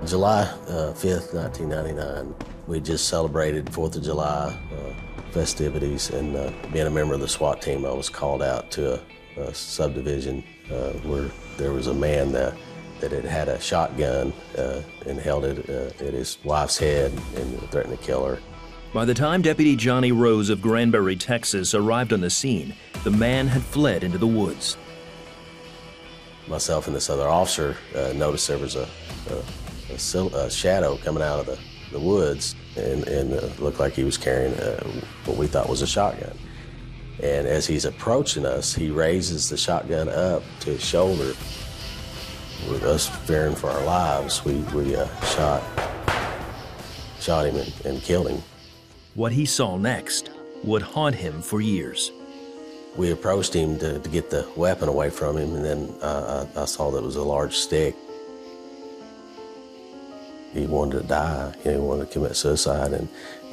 July 5th, 1999, we just celebrated 4th of July festivities, and being a member of the SWAT team, I was called out to a subdivision where there was a man that had a shotgun and held it at his wife's head and threatened to kill her. By the time Deputy Johnny Rose of Granbury, Texas arrived on the scene, the man had fled into the woods. Myself and this other officer noticed there was a shadow coming out of the woods, and it looked like he was carrying what we thought was a shotgun. And as he's approaching us, he raises the shotgun up to his shoulder. With us fearing for our lives, we shot him and killed him. What he saw next would haunt him for years. We approached him to get the weapon away from him, and then I saw that it was a large stick. He wanted to die. He wanted to commit suicide,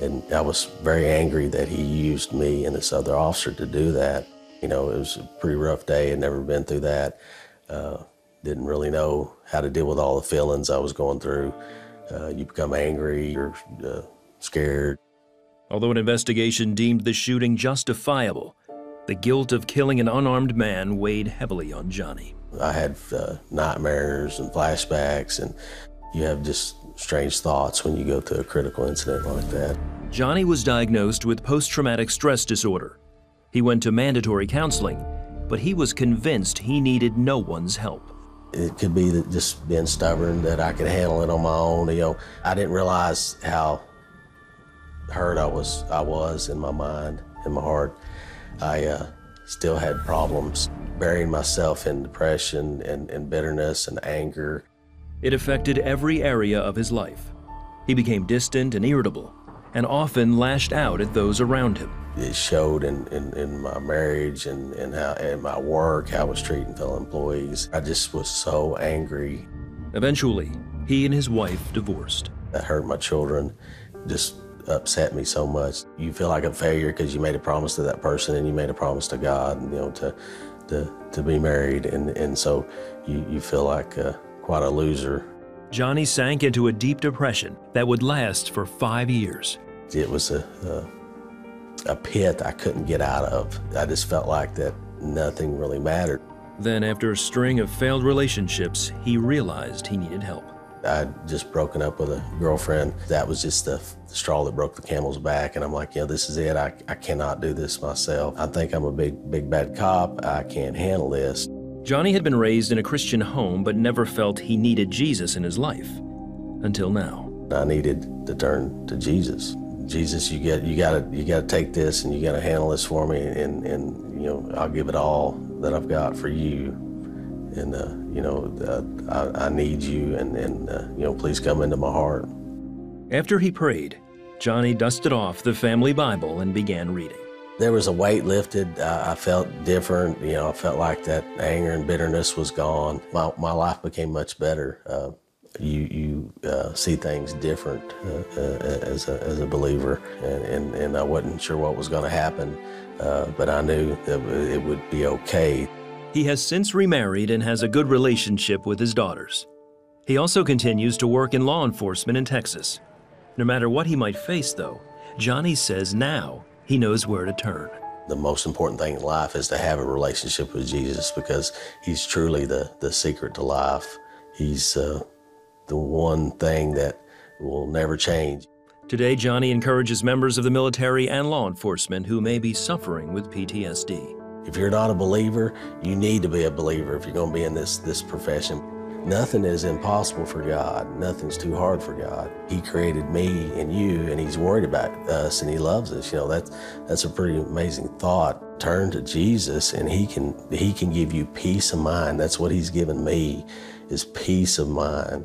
and I was very angry that he used me and this other officer to do that. You know, it was a pretty rough day. I'd never been through that. Didn't really know how to deal with all the feelings I was going through. You become angry, you're scared. Although an investigation deemed the shooting justifiable, the guilt of killing an unarmed man weighed heavily on Johnny. I had nightmares and flashbacks, and you have just strange thoughts when you go through a critical incident like that. Johnny was diagnosed with post-traumatic stress disorder. He went to mandatory counseling, but he was convinced he needed no one's help. It could be that just being stubborn, that I could handle it on my own. You know, I didn't realize how hurt I was in my mind, in my heart. I still had problems burying myself in depression and bitterness and anger. It affected every area of his life. He became distant and irritable, and often lashed out at those around him. It showed in my marriage and how in my work, how I was treating fellow employees. I just was so angry. Eventually, he and his wife divorced. That hurt my children, just upset me so much. You feel like a failure because you made a promise to that person and you made a promise to God, you know, to be married, and so you feel like quite a loser. Johnny sank into a deep depression that would last for 5 years. It was a pit I couldn't get out of. I just felt like that nothing really mattered. Then, after a string of failed relationships, he realized he needed help. I'd just broken up with a girlfriend. That was just the straw that broke the camel's back, and I'm like, you know, this is it. I cannot do this myself. I think I'm a big bad cop. I can't handle this. Johnny had been raised in a Christian home, but never felt he needed Jesus in his life, until now. I needed to turn to Jesus. Jesus, you gotta take this, and you gotta handle this for me, and you know, I'll give it all that I've got for you, and you know, I need you, and you know, please come into my heart. After he prayed, Johnny dusted off the family Bible and began reading. There was a weight lifted. I felt different. You know, I felt like that anger and bitterness was gone. My life became much better. You see things different as a believer, and I wasn't sure what was going to happen, but I knew that it would be okay. He has since remarried and has a good relationship with his daughters. He also continues to work in law enforcement in Texas. No matter what he might face, though, Johnny says now he knows where to turn. The most important thing in life is to have a relationship with Jesus, because he's truly the secret to life. He's the one thing that will never change. Today, Johnny encourages members of the military and law enforcement who may be suffering with PTSD. If you're not a believer, you need to be a believer if you're going to be in this profession. Nothing is impossible for God. Nothing's too hard for God. He created me and you, and he's worried about us, and he loves us. You know, that's a pretty amazing thought. Turn to Jesus, and he can give you peace of mind. That's what he's given me, is peace of mind.